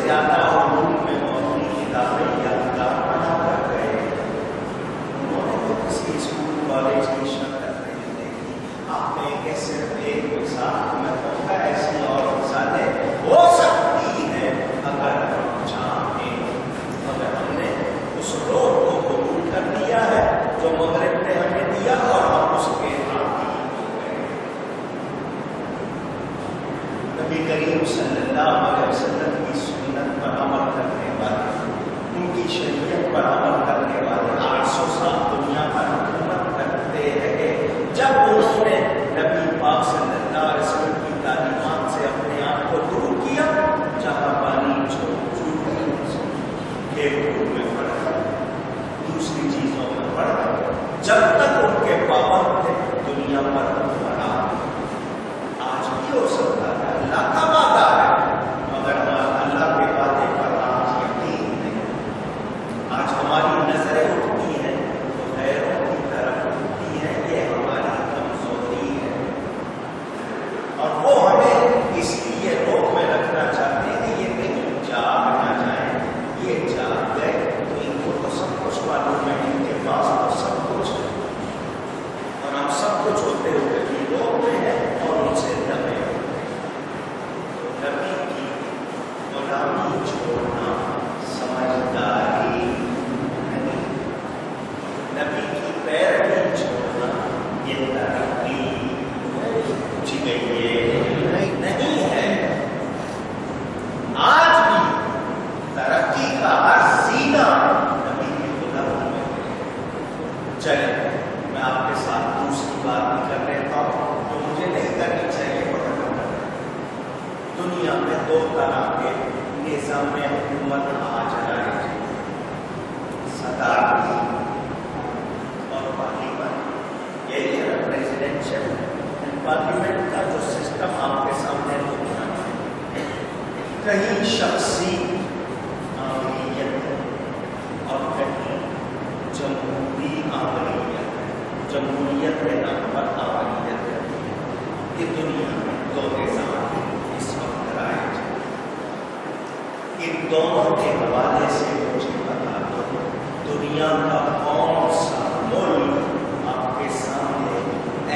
زیادہ علوم میں موضوعی کتابیں یادگار بنا کر گئے. انہوں نے تو کسی اسکول کالج کی شرکت نہیں دیکھی. آپ نے صرف ایک مثال میں کہوں گا، ایسی اور مثالیں ہو سکتی ہیں اگر ہم چاہیں. مگر ہم نے اس روح کو قبول کر لیا ہے جو مغرب نے ہمیں دیا، اور ہم اس کے عادی ہو گئے. نبی کریم صلی اللہ علیہ وسلم کی سنت پر عمل کرنے والے، ان کی شریعت پر عمل کرنے والے 800 سال دنیا پر حکومت کرتے رہے. جب انہوں نے نبی پاک صلی اللہ علیہ وسلم کی تعلیمات سے اپنے آپ کو دور کیا، جہاں پانی چھوڑ میں پڑ گئے، دوسری چیزوں میں پڑ گئے. جب تک ان کے پابند تھے دنیا پر حکمران. آج بھی ہو سکتا ہے، اللہ کا وعدہ ہے، مگر اللہ کے وعدے پر آج یقین نہیں. آج ہماری نظریں اٹھتی ہیں تو غیروں کی طرف اٹھتی ہیں، یہ ہماری کمزوری ہے. اور وہ ہمیں اس لیے روک میں رکھنا چاہتے ہیں کہ یہ کہیں جاگ نہ جائیں. یہ جاگ گئے تو ان کو تو سب کچھ معلوم ہے، ان کے پاس تو سب کچھ ہے، اور ہم سب کچھ ہوتے ہوئے بھی روک میں ہیں اور ان سے دبے ہوئے. تو نبی کی غلامی چھوڑنا سمجھداری نہیں، نبی کی پیروی چھوڑنا یہ ترقی پوچھی گئی ہے نہیں ہے. آج بھی ترقی کا ہر سینہ نبی کی غلامی میں. چلے میں آپ کے ساتھ دوسری بات بھی کر لیتا ہوں جو مجھے نہیں کرنی چاہیے. دنیا میں 2 طرح کے نظام حکومت آج رائج ہیں، صدارتی اور پارلیمنٹ. یہی ہے پریزیڈینشل پارلیمنٹ کا جو سسٹم آپ کے سامنے رکھنا ہے. کہیں شخصی آمریت ہے اور کہیں جمہوری آمریت ہے. جمہوریت کے نام پر آمریت ہے. یہ دنیا میں 2 نظام اس وقت رائج ہے. ان دونوں کے حوالے سے مجھے بتا دو، دنیا کا کون سا ملک آپ کے سامنے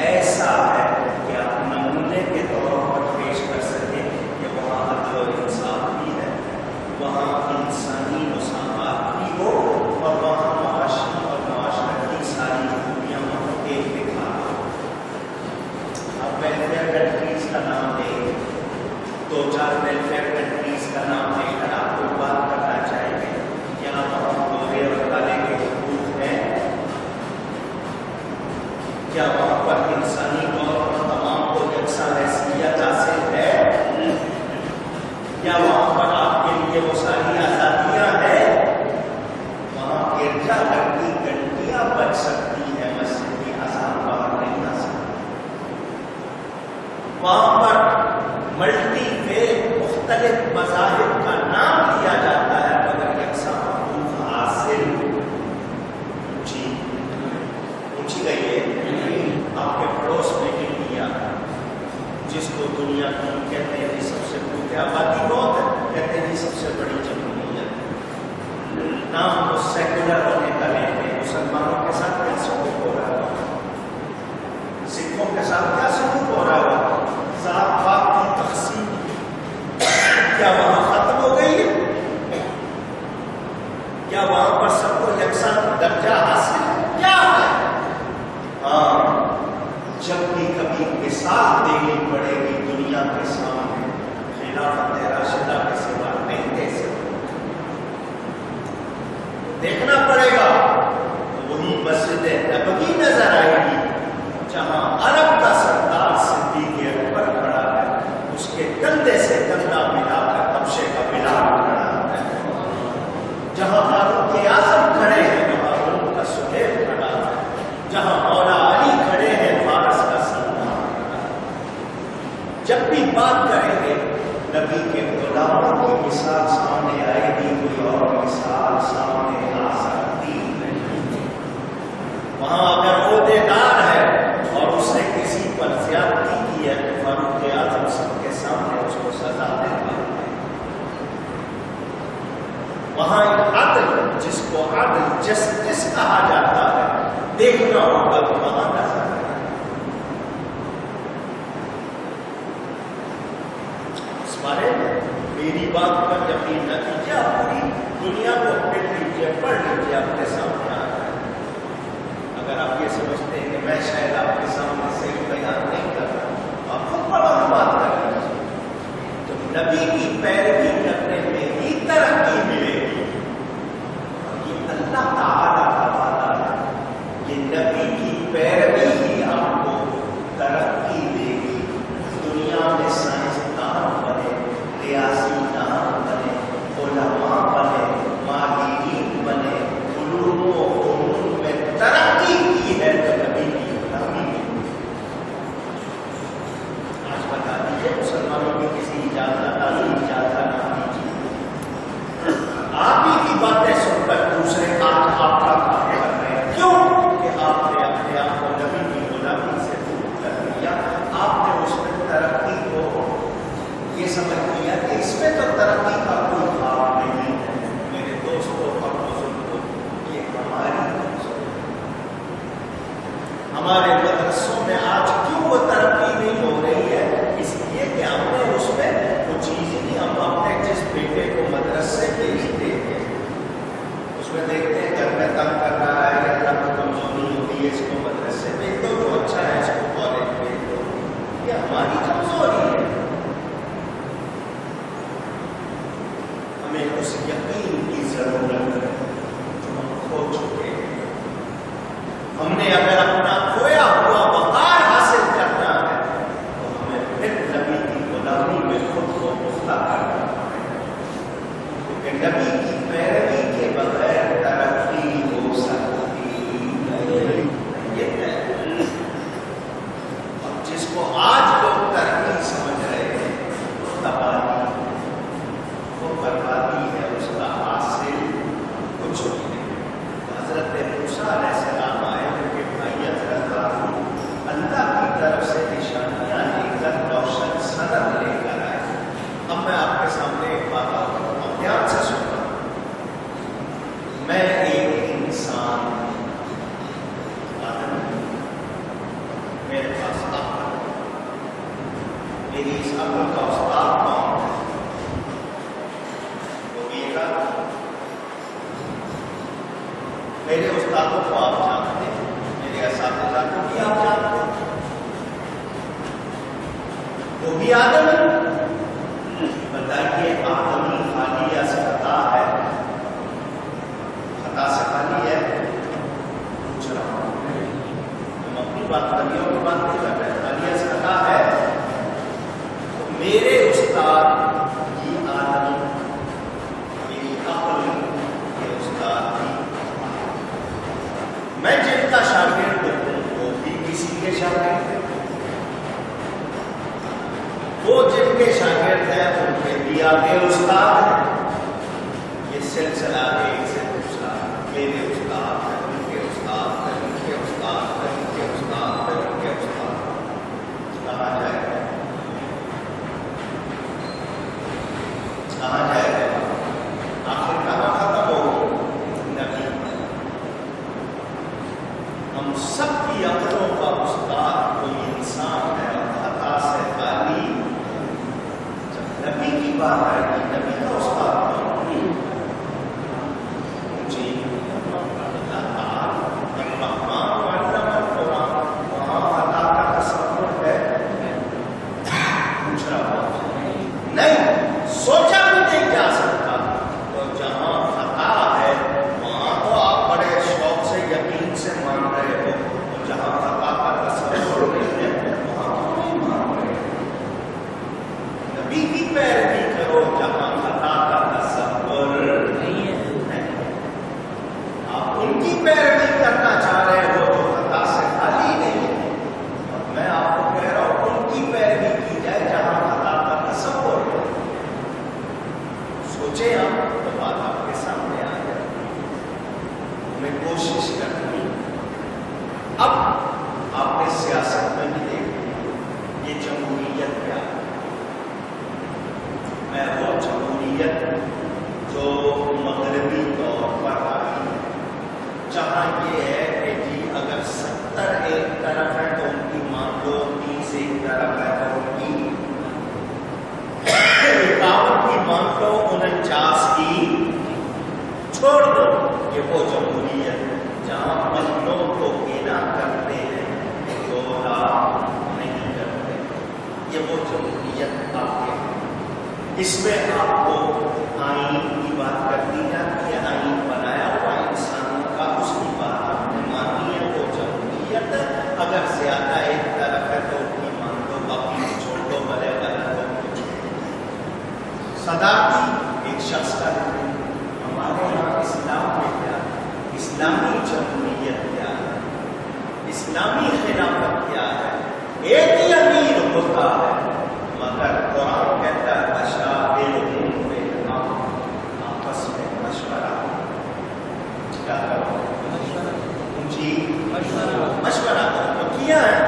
ایسا ہے کہ آپ نمونے کے طور پر پیش کر سکیں کہ وہاں عدل و انصاف بھی ہے، وہاں انسانی مساوات بھی ہو، اور وہاں معاشی اور معاشرتی ساری خوبیاں ایک دکھا ہو. آپ ویلفیئر کنٹریز کا نام دیں، 2-4 ویلفیئر کنٹریز کا نام دیں کر آپ کو بات کرنا چاہیں گے. یہاں وہاں گورے اور کالے کے حقوق ہیں؟ کیا وہاں پر انسانی طور پر تمام کو یکساں حیثیت حاصل ہے؟ کیا وہاں پر آپ کے لیے وہ ساری آزادیاں ہیں؟ وہاں گرجا گھر کی گھنٹیاں بج سکتی ہیں، مسجد کی اذان باہر نہیں آ سکتی. وہاں پر ملٹی فیتھ مختلف مذاہب کا نام لیا جاتا ہے، مگر یکساں حقوق حاصل پوچھی گئی ہے. آپ کے پڑوس میں انڈیا، جس کو دنیا کی کہتے ہیں جی سب سے بڑی آبادی بہت ہے، کہتے ہیں جی سب سے بڑی جمہوریت. نام تو سیکولر ہونے کا لیتے ہیں. مسلمانوں کے ساتھ کیا سلوک ہو رہا ہے؟ سکھوں کے ساتھ کیا سلوک ہو رہا ہے؟ ذات پات کی تقسیم کیا وہاں ختم ہو گئی ہے؟ کیا وہاں پر سب کو یکساں درجہ حاصل ہے؟ کیا ہے؟ ہاں، جب بھی کبھی مثال دینی پڑے گی دنیا کے سامنے، خلافت راشدہ کے سوا نہیں دے سکتے. دیکھنا پڑے گا وہی مسجد نبوی نظر آئے گی جہاں عرب کا سردار صدیق اکبر کھڑا ہے، اس کے کندھے سے کندھا ملا کر حبشے کا بلال کھڑا ہے. جہاں فاروق اعظم کھڑے ہیں وہاں روم کا سہیل کھڑا ہے. جہاں مولا علی کھڑے ہیں فارس کا سلمان کھڑا ہے. جب بھی بات کریں گے نبی کے غلاموں کی مثال سامنے آئے گی، کوئی اور مثال سامنے آ سکتی نہیں. وہاں اگر عہدیدار ہے اور اس نے کسی پر زیادتی کی ہے تو فاروق اعظم سب کے سامنے اس کو سزا دے پاتے ہیں. وہاں عدل، جس کو عدل جسٹس کہا جاتا ہے، دیکھنا ہوگا کہ وہاں نظر آئے۔ اس بارے میں میری بات پر یقین نہ کیجیے، آپ پوری دنیا کو پڑھ لیجیے، اپنے سامنے آ رہا ہے۔ اگر آپ یہ سمجھتے ہیں کہ میں شاید آپ کے سامنے صحیح بیان نہیں کر رہا، آپ خود بڑا بات کر لیجیے۔ تو نبی کی پیروی کرنے میں ہی ترقی ملے گی، یہ اللہ تعالیٰ کا وعدہ ہے، یہ نبی کی پیروی ہی آپ کو ترقی دے گی۔ دنیا میں سائنسدان بنے، ریاضی دان بنے، علماء بنے، ماہرین بنے، علوم و فنون میں ترقی کی ہے تو نبی کی غلامی کی۔ آج بتا دیجیے مسلمانوں کی کسی اجازت نہ دیجیے، آپ ہی کی باتیں سن کر دوسرے آج آپ کا کام کر رہے ہیں۔ کیوں کہ آپ نے اپنے آپ کو نبی کی غلامی سے دور کر دیا، آپ نے اس میں ترقی کو یہ سمجھ لیا کہ اس میں تو ترقی کا کوئی خواب نہیں ہے۔ میرے دوستوں اور بزرگوں، یہ ہماری کمزوری ہے۔ ہمارے مدرسوں میں آج کیوں وہ ترقی نہیں ہو رہی ہے؟ اس لیے کہ ہم نے اس میں وہ چیز ہی نہیں، ہم اپنے جس بیٹے کو مدرسے بھیجتے ہیں اس میں دیکھتے ہیں گھر میں تنگ کر رہا ہے یا اللہ کو کمزوری ہوتی ہے، اس کو مدرسے بھیج دو، جو اچھا ہے اس کو کالج بھیج دو۔ یہ ہماری کمزوری ہے۔ ہمیں اس یقین کی ضرورت ہے جو ہم کھو چکے ہیں۔ ہم نے اگر اپنا کھویا ہوا وقار حاصل کرنا ہے تو ہمیں پھر نبی کی غلامی میں خود کو پختہ کرنا ہے، کیونکہ نبی کی پیروی کے بغیر ترقی ہو سکتی نہیں۔ یہ ہے اب جس کو آج لوگ ترقی سمجھ رہے ہیں وہ تباہی، وہ بربادی ہے، اس کا حاصل کچھ بھی نہیں۔ حضرت موسیٰ علیہ السلام آئے، ان کے بھائی حضرت ہارون اللہ کی طرف سے نشانیاں لے کر روشن صدر لے کر آئے۔ اب میں آپ کے سامنے ایک بات اور دھیان سے سنتا ہوں۔ میں ایک انسان آدم، میرے پاس عقل، میری اس عقل کا استاد کون ہے؟ میرے استادوں کو آپ جانتے ہیں، میرے اساتذہ کو بھی آپ جانتے ہیں، وہ بھی آدم ہے۔ بتائیے آدمی خالی یا سے خطا ہے؟ خطا سے خالی ہے؟ پوچھ رہا ہوں، ہم اپنی بات نبیوں کی بات نہیں کر رہے، خالی یا سے خطا ہے؟ تو میرے استاد یہ آدم، میری عقل کے استاد بھی، میں جن کا شاگرد ہوں وہ بھی کسی کے شاگرد ہیں، وہ جن کے شاگرد ہیں ان کے بھی آگے استاد ہیں۔ یہ سلسلہ ایک سے دوسرا، میرے استاد ہیں، ان کے استاد ہیں، ان کے استاد ہیں، ان کے استاد ہیں، ان کے استاد۔ کہاں جائے گا؟ کہاں جائے گا؟ آخر کہاں ختم ہو؟ نبی۔ ہم سب کی عقلوں کا استاد کوئی انسان ہے اور خطا سے خالی۔ جب نبی کی بات آئے گی، نبی کا استاد کون؟ جی اللہ تعالیٰ الرحمن علم القرآن، وہاں خطا کا تصور ہے؟ پوچھ رہا ہوں، نہیں، سوچا بھی نہیں جا سکتا۔ تو جہاں خطا ہے وہاں تو آپ بڑے شوق سے یقین سے مان رہے ہو، اور جہاں خطا کا تصور نہیں ہے وہاں تو نہیں مان رہے۔ نبی کی پیروی کرو جہاں خطا کا تصور نہیں ہے۔ آپ ان کی پیروی کرنا چاہ رہے ہو جو خطا سے خالی نہیں ہے، اور میں آپ کو کہہ رہا ہوں ان کی پیروی کی جائے جہاں خطا کا تصور ہے۔ سوچے آپ تو بات آپ کے سامنے آ جائے، ہمیں کوشش کرنی۔ اب آپ نے سیاست میں بھی دیکھا یہ جمہوریت کیا ہے؟ میں وہ جمہوریت جو مغرب جہاں یہ ہے کہ جی اگر 70 ایک طرف ہے تو ان کی مان لو 30 ایک طرف ہے تو ان کی 51 کی مان لو 49 کی چھوڑ دو. یہ وہ جمہوریت ہے جہاں بندوں کو گنا کرتے ہیں دوہرا نہیں کرتے. یہ وہ جمہوریت آپ کے اس میں آپ کو آئین کی بات کر دی جاتی ہے. آئین بنایا ہوا انسانوں کا اس کی بات آپ نے مانی ہے وہ جمہوریت. اگر زیادہ ایک طرف ہے تو ان کی مان دو باقی چھوڑ دو بھلے غلط ہو. صدا کی ایک شخص کا ہمارے یہاں اسلام میں کیا اسلامی جمہوریت کیا ہے اسلامی خلافت کیا ہے. ایک ہی امیر ہوتا ہے مگر قرآن کہتا ہے مشاورہم فی الامر آپس میں مشورہ کیا کرو جی مشورہ کرو. کیا ہے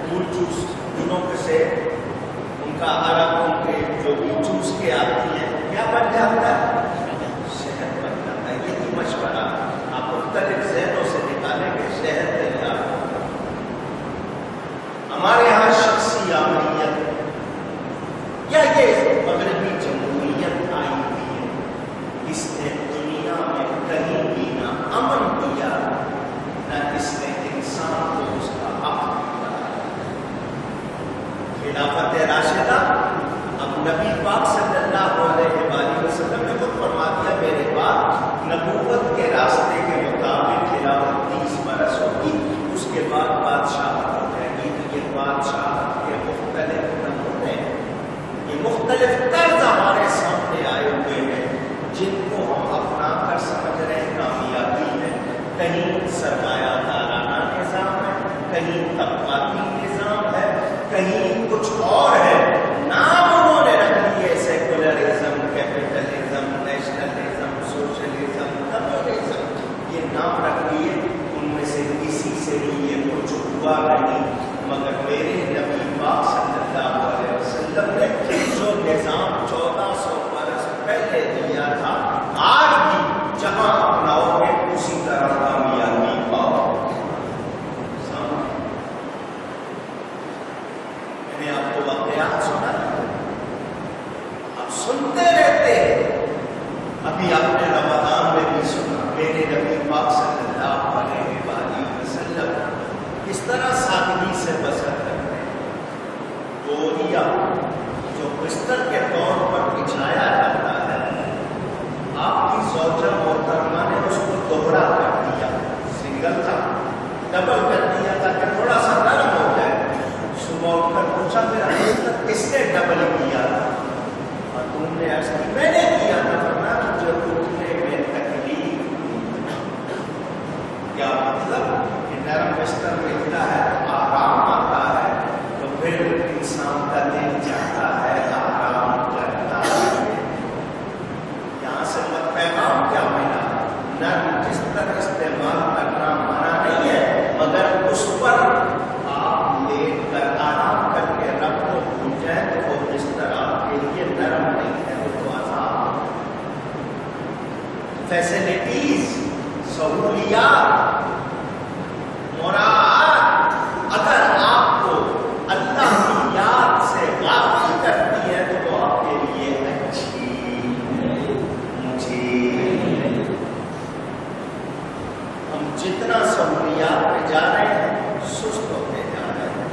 پھول چوس دونوں سے ان کا عرب ان کے جو بھی چوس کے آتی ہے کیا بن جاتا ہے شہد بن جاتا ہے. یہی مشورہ آپ مختلف ذہنوں سے نکالیں گے شہد تیار. ہمارے یہاں شخصی عامریت یا یہ مغربی جمہوریت آئی ہوئی ہے. اس نے دنیا میں کہیں بھی نہ امن دیا نہ اس نے انسان کو اس کا حق دیا. خلافت راشدہ اب نبی پاک صلی اللہ علیہ وآلہ وسلم نے خود فرما دیا میرے بعد نبوت کے راستے کے مطابق خلافت 30 برس ہوگی. اس کے بعد بادشاہت ہو جائے گی. تو یہ بادشاہت کے مختلف نمونے یہ مختلف طرز ہمارے سامنے آئے ہوئے ہیں جن کو ہم اپنا کر سمجھ رہے ہیں کامیابی ہے. کہیں سرمایہ دارانہ نظام ہے کہیں طبقاتی نظام ہے کہیں کچھ اور ہے. نام انہوں نے رکھ لیے secularism capitalism nationalism socialism communism. یہ نام رکھ لیے ان میں سے کسی سے بھی یہ کچھ ہوا نہیں مگر میرے نبی پاک صلی اللہ علیہ وسلم نے جو نظام 1400 برس پہلے دیا تھا آج بھی جہاں اپناؤ گے اسی طرح کامیابی پاؤ. میں نے آپ کو واقعات سنا آپ سنتے رہتے ہیں. ابھی آپ نے رمضان میں بھی سنا میرے نبی پاک صلی اللہ علیہ وآلہ وسلم کس طرح سادگی سے بسر کرتے ہیں. گوریا جو بستر کے طور پر بچھایا جاتا ہے آپ کی زوجہ محترمہ نے اس کو دوہرا کر دیا. سنگل تھا ڈبل کر دیا تاکہ تھوڑا سا نرم ہو جائے. صبح اٹھ کر پوچھا پھر کس نے ڈبل کیا تھا اور تم نے عرض کی میں نے کیا تھا. ورنہ مجھے اٹھنے میں تکلیف کیا مطلب کہ نرم بستر ملتا ہے آرام آتا ہے تو پھر انسان کا دل چاہتا ہے آرام کرتا ہے. یہاں سے مت پیغام کیا ملا نرم بستر استعمال کرنا منع نہیں ہے مگر اس پر آپ لیٹ کر آرام کر کے رب کو بھول جائے تو وہ بستر آپ کے لیے نرم نہیں ہے وہ تو عذاب. فیسلٹیز سہولیات مراعات اگر آپ کو اللہ کی یاد سے غافل کرتی ہے تو وہ آپ کے لیے اچھی ہم جتنا سہولیات میں جا رہے ہیں سست ہوتے جا رہے ہیں.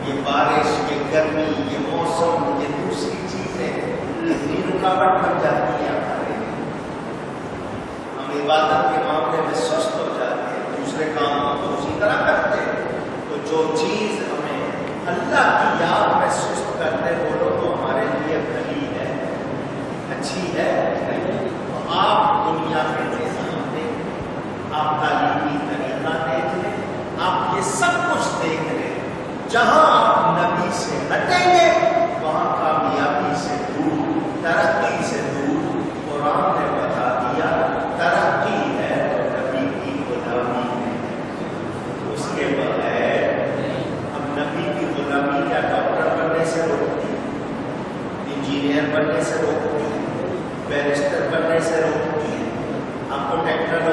یہ بارش یہ گرمی یہ موسم یہ دوسری چیزیں اتنی رکاوٹ بن جاتی ہیں ہمارے لیے. ہم عبادت کے معاملے میں سست ہو جاتے ہیں دوسرے کاموں کو اسی طرح کرتے ہیں. تو جو چیز ہمیں اللہ کی یاد میں سست کرتے بولو تو ہمارے لیے بھلی ہے اچھی ہے. تو آپ دنیا کے نظام دیکھ آپ تعلیمی طریقہ دیکھ لیں آپ یہ سب کچھ دیکھ لیں. جہاں آپ نبی سے ہٹیں گے وہاں کامیابی سے دور ترقی سے دور. قرآن نے بتا دیا ترقی ہے تو نبی کی غلامی ہے. اس کے بغیر ہم نبی کی غلامی کیا ڈاکٹر بننے سے روکتی انجینئر بننے سے روکتی بیرسٹر بننے سے روکتی ہے. آپ کو ٹیکنالوجی